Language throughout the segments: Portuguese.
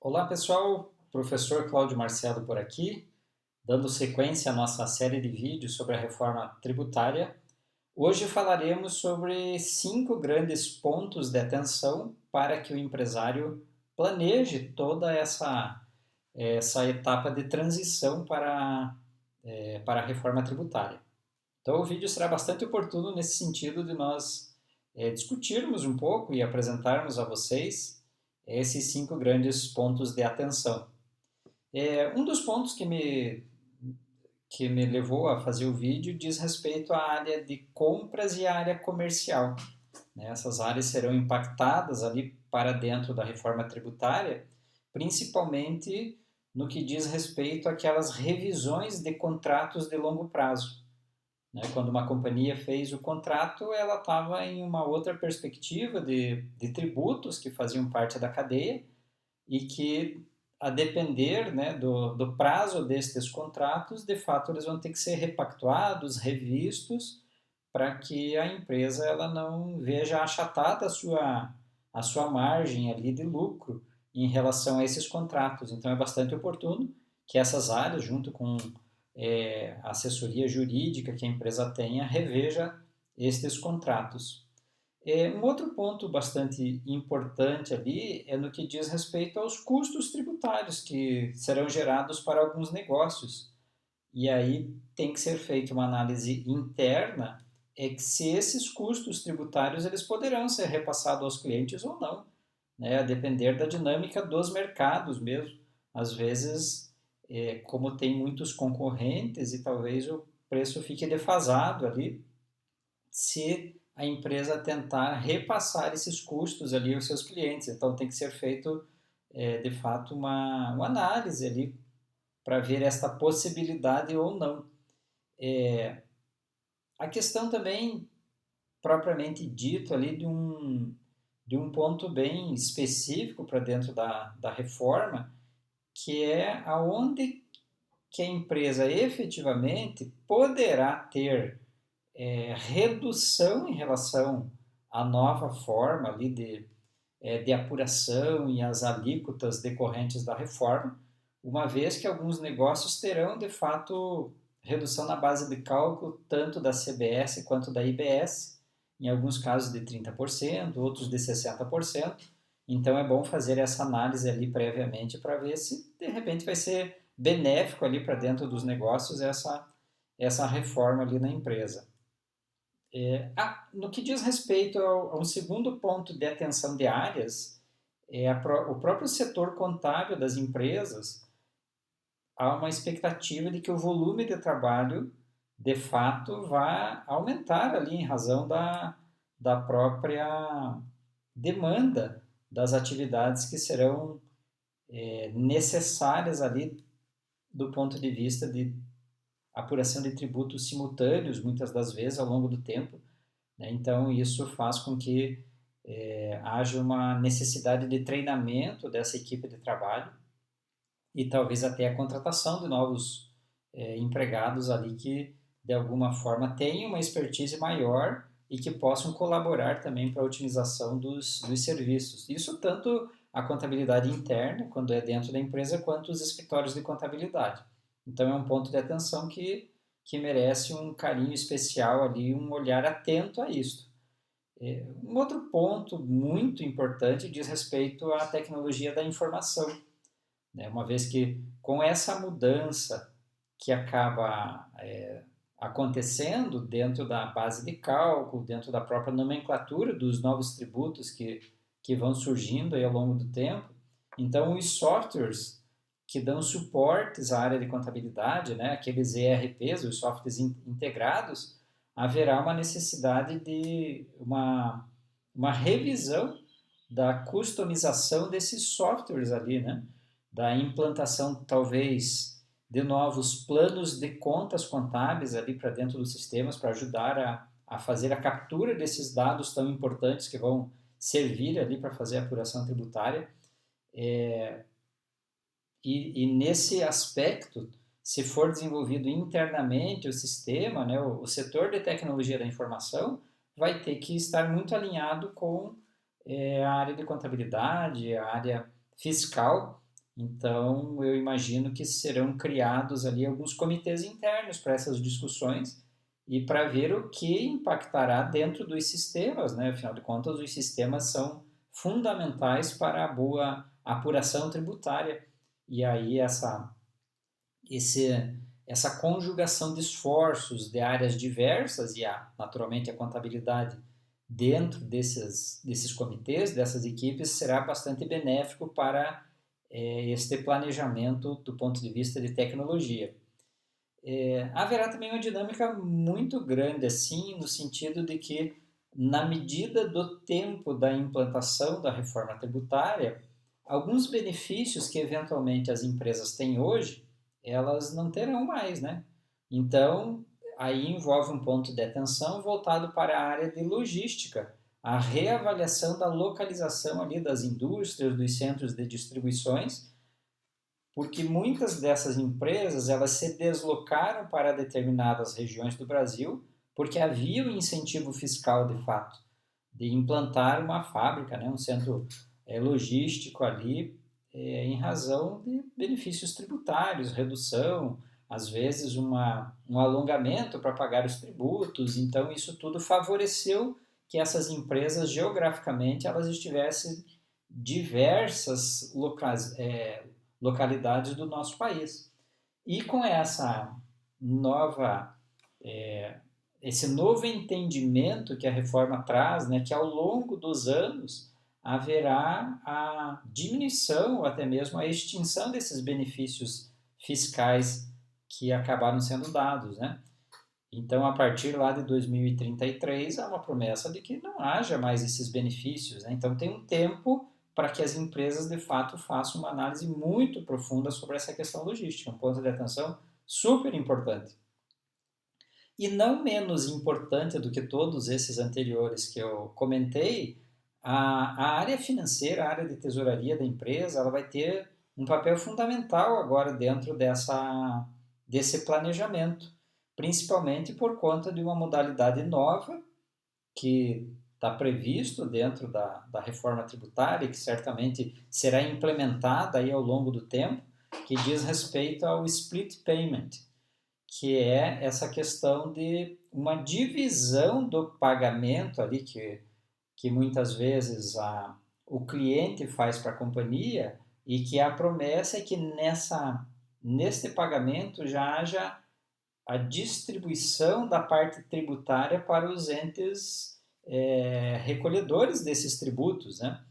Olá pessoal, professor Cláudio Marcelo por aqui, dando sequência à nossa série de vídeos sobre a reforma tributária. Hoje falaremos sobre 5 grandes pontos de atenção para que o empresário planeje toda essa etapa de transição para a reforma tributária. Então o vídeo será bastante oportuno nesse sentido de nós discutirmos um pouco e apresentarmos a vocês esses 5 grandes pontos de atenção. Um dos pontos que me levou a fazer o vídeo diz respeito à área de compras e à área comercial, né? Essas áreas serão impactadas ali para dentro da reforma tributária, principalmente no que diz respeito àquelas revisões de contratos de longo prazo, né? Quando uma companhia fez o contrato, ela estava em uma outra perspectiva de tributos que faziam parte da cadeia e que, a depender, né, do prazo destes contratos, de fato eles vão ter que ser repactuados, revistos, para que a empresa ela não veja achatada a sua margem ali de lucro em relação a esses contratos. Então é bastante oportuno que essas áreas, junto com a assessoria jurídica que a empresa tenha, reveja estes contratos. Um outro ponto bastante importante ali é no que diz respeito aos custos tributários que serão gerados para alguns negócios. E aí tem que ser feita uma análise interna, que se esses custos tributários eles poderão ser repassados aos clientes ou não, né? A depender da dinâmica dos mercados mesmo. Às vezes, como tem muitos concorrentes e talvez o preço fique defasado ali, se a empresa tentar repassar esses custos ali aos seus clientes. Então tem que ser feito de fato uma análise ali para ver esta possibilidade ou não. A questão também, propriamente dito ali, de um ponto bem específico para dentro da reforma, que é aonde que a empresa efetivamente poderá ter redução em relação à nova forma ali de apuração e as alíquotas decorrentes da reforma, uma vez que alguns negócios terão, de fato, redução na base de cálculo, tanto da CBS quanto da IBS, em alguns casos de 30%, outros de 60%. Então é bom fazer essa análise ali previamente para ver se de repente vai ser benéfico ali para dentro dos negócios essa reforma ali na empresa. No que diz respeito a um segundo ponto de atenção de áreas, o próprio setor contábil das empresas, há uma expectativa de que o volume de trabalho, de fato, vá aumentar ali em razão da própria demanda das atividades que serão necessárias ali do ponto de vista de apuração de tributos simultâneos, muitas das vezes, ao longo do tempo, né? Então, isso faz com que haja uma necessidade de treinamento dessa equipe de trabalho e talvez até a contratação de novos empregados ali que, de alguma forma, tenham uma expertise maior e que possam colaborar também para a otimização dos serviços. Isso tanto a contabilidade interna, quando é dentro da empresa, quanto os escritórios de contabilidade. Então, é um ponto de atenção que merece um carinho especial ali, um olhar atento a isso. Um outro ponto muito importante diz respeito à tecnologia da informação, né? Uma vez que com essa mudança que acaba acontecendo dentro da base de cálculo, dentro da própria nomenclatura dos novos tributos que vão surgindo aí ao longo do tempo, então os softwares que dão suportes à área de contabilidade, né, aqueles ERPs, os softwares integrados, haverá uma necessidade de uma revisão da customização desses softwares ali, né? Da implantação, talvez, de novos planos de contas contábeis ali para dentro dos sistemas para ajudar a fazer a captura desses dados tão importantes que vão servir ali para fazer a apuração tributária. E nesse aspecto, se for desenvolvido internamente o sistema, né, o setor de tecnologia da informação vai ter que estar muito alinhado com a área de contabilidade, a área fiscal, Então, eu imagino que serão criados ali alguns comitês internos para essas discussões e para ver o que impactará dentro dos sistemas, né? Afinal de contas, os sistemas são fundamentais para a boa apuração tributária. E aí esse, essa conjugação de esforços de áreas diversas e, naturalmente, a contabilidade dentro desses comitês, dessas equipes, será bastante benéfico para este planejamento do ponto de vista de tecnologia. Haverá também uma dinâmica muito grande, assim, no sentido de que, na medida do tempo da implantação da reforma tributária, alguns benefícios que eventualmente as empresas têm hoje, elas não terão mais, né? Então, aí envolve um ponto de atenção voltado para a área de logística, a reavaliação da localização ali das indústrias, dos centros de distribuições, porque muitas dessas empresas elas se deslocaram para determinadas regiões do Brasil porque havia um incentivo fiscal de fato de implantar uma fábrica, né, um centro logístico ali em razão de benefícios tributários, redução, às vezes um alongamento para pagar os tributos. Então isso tudo favoreceu que essas empresas geograficamente elas estivessem diversas localidades do nosso país. E com nova, esse novo entendimento que a reforma traz, né, que ao longo dos anos haverá a diminuição ou até mesmo a extinção desses benefícios fiscais que acabaram sendo dados, né? Então, a partir lá de 2033, há uma promessa de que não haja mais esses benefícios, né? Então, tem um tempo para que as empresas, de fato, façam uma análise muito profunda sobre essa questão logística, um ponto de atenção super importante. E não menos importante do que todos esses anteriores que eu comentei, a área financeira, a área de tesouraria da empresa, ela vai ter um papel fundamental agora dentro desse planejamento, principalmente por conta de uma modalidade nova que está previsto dentro da reforma tributária, que certamente será implementada aí ao longo do tempo, que diz respeito ao split payment, que é essa questão de uma divisão do pagamento ali que muitas vezes o cliente faz para a companhia e que a promessa é que neste pagamento já haja a distribuição da parte tributária para os entes recolhedores desses tributos, né?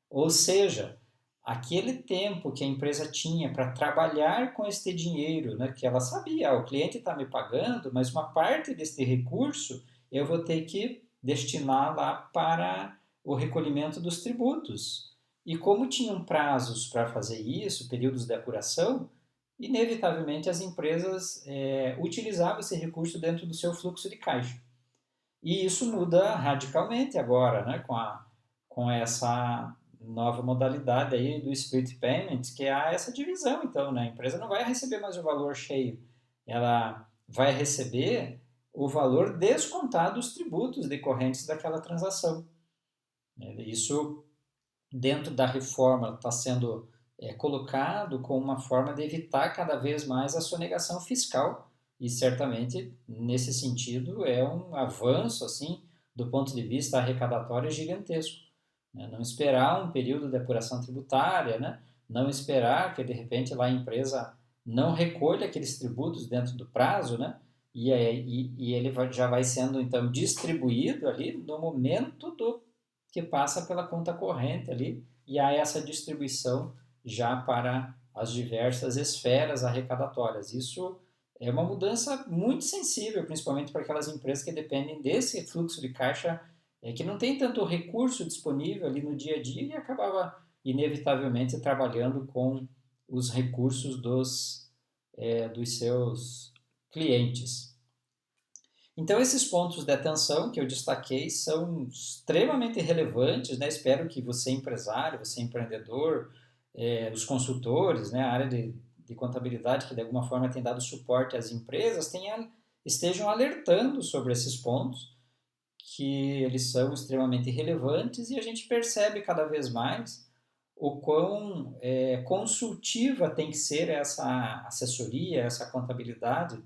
Ou seja, aquele tempo que a empresa tinha para trabalhar com este dinheiro, né, que ela sabia, o cliente está me pagando, mas uma parte deste recurso eu vou ter que destinar lá para o recolhimento dos tributos. E como tinham prazos para fazer isso, períodos de apuração, inevitavelmente as empresas utilizavam esse recurso dentro do seu fluxo de caixa. E isso muda radicalmente agora, né, com essa nova modalidade aí do split payment, que há essa divisão, então, né? A empresa não vai receber mais o valor cheio, ela vai receber o valor descontado dos tributos decorrentes daquela transação. Isso, dentro da reforma, está sendo colocado como uma forma de evitar cada vez mais a sonegação fiscal e certamente nesse sentido é um avanço assim do ponto de vista arrecadatório gigantesco, né? Não esperar um período de apuração tributária, né? Não esperar que de repente lá a empresa não recolha aqueles tributos dentro do prazo, né? E ele já vai sendo então distribuído ali no momento do que passa pela conta corrente ali e há essa distribuição já para as diversas esferas arrecadatórias. Isso é uma mudança muito sensível, principalmente para aquelas empresas que dependem desse fluxo de caixa, que não tem tanto recurso disponível ali no dia a dia e acabava inevitavelmente trabalhando com os recursos dos seus clientes. Então, esses pontos de atenção que eu destaquei são extremamente relevantes, né? Espero que você, empresário, você, empreendedor, os consultores, né? A área de contabilidade, que de alguma forma tem dado suporte às empresas, estejam alertando sobre esses pontos, que eles são extremamente relevantes e a gente percebe cada vez mais o quão consultiva tem que ser essa assessoria, essa contabilidade,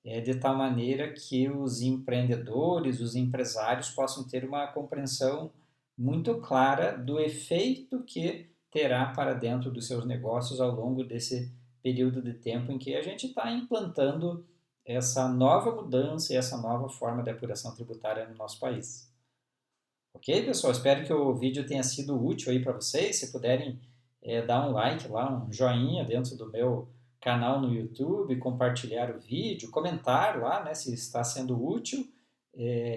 de tal maneira que os empreendedores, os empresários possam ter uma compreensão muito clara do efeito que terá para dentro dos seus negócios ao longo desse período de tempo em que a gente está implantando essa nova mudança e essa nova forma de apuração tributária no nosso país. Ok, pessoal? Espero que o vídeo tenha sido útil aí para vocês. Se puderem dar um like lá, um joinha dentro do meu canal no YouTube, compartilhar o vídeo, comentar lá, né, se está sendo útil.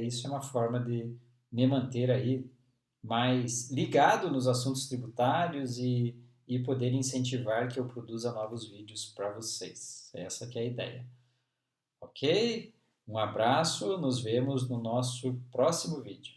Isso é uma forma de me manter aí mais ligado nos assuntos tributários e poder incentivar que eu produza novos vídeos para vocês. Essa que é a ideia. Ok? Um abraço, nos vemos no nosso próximo vídeo.